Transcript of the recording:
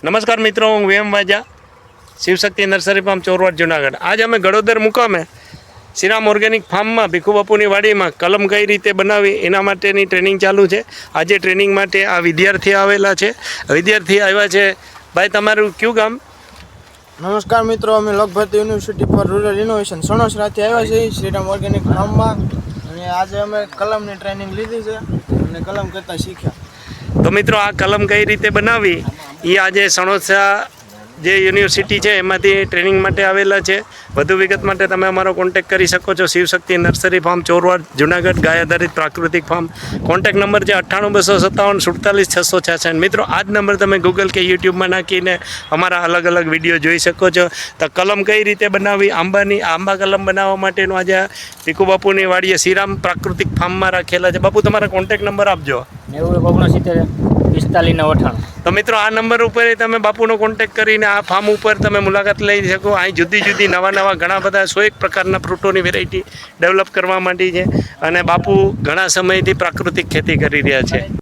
નમસ્કાર મિત્રો, હું વેમ વાજા, શિવશક્તિ નર્સરી ફાર્મ ચોરવાડ જુનાગઢ. આજે અમે ગળોદર મુકામે શ્રીરામ ઓર્ગેનિક ફાર્મમાં ભીખુ બાપુની વાડીમાં કલમ કઈ રીતે બનાવી એના માટેની ટ્રેનિંગ ચાલુ છે. આજે ટ્રેનિંગ માટે આ વિદ્યાર્થી આવેલા છે. વિદ્યાર્થી આવ્યા છે. ભાઈ, તમારું કયું ગામ? નમસ્કાર મિત્રો, અમે Lakhpat university for rural innovation સણોસરાથી આવ્યા છીએ શ્રીરામ ઓર્ગેનિક ફાર્મમાં, અને આજે અમે કલમની ટ્રેનિંગ લીધી છે અને કલમ કરતાં શીખ્યા. તો મિત્રો, આ કલમ કઈ રીતે બનાવી એ આજે સણોસરા જે યુનિવર્સિટી છે એમાંથી ટ્રેનિંગ માટે આવેલા છે. વધુ વિગત માટે તમે અમારો કોન્ટેક્ટ કરી શકો છો. શિવશક્તિ નર્સરી ફાર્મ ચોરવાડ જુનાગઢ, ગાય આધારિત પ્રાકૃતિક ફાર્મ. કોન્ટેક્ટ નંબર છે 98 257 47 46 66. મિત્રો, આ જ નંબર તમે ગૂગલ કે યુટ્યુબમાં નાખીને અમારા અલગ અલગ વિડીયો જોઈ શકો છો. તો કલમ કઈ રીતે બનાવી, આંબા કલમ બનાવવા માટેનું આજે ભીખુ બાપુની વાડીએ શ્રીરામ પ્રાકૃતિક ફાર્મમાં રાખેલા છે. બાપુ, તમારા કોન્ટેક્ટ નંબર આપજો. 90 45 98. તો મિત્રો, આ નંબર ઉપર તમે બાપુનો કોન્ટેક્ટ કરીને આ ફાર્મ ઉપર તમે મુલાકાત લઈ શકો. અહીં જુદી જુદી નવા ઘણા બધા 101 પ્રકારના ફ્રૂટોની વેરાયટી ડેવલપ કરવા માંડી છે, અને બાપુ ઘણા સમયથી પ્રાકૃતિક ખેતી કરી રહ્યા છે.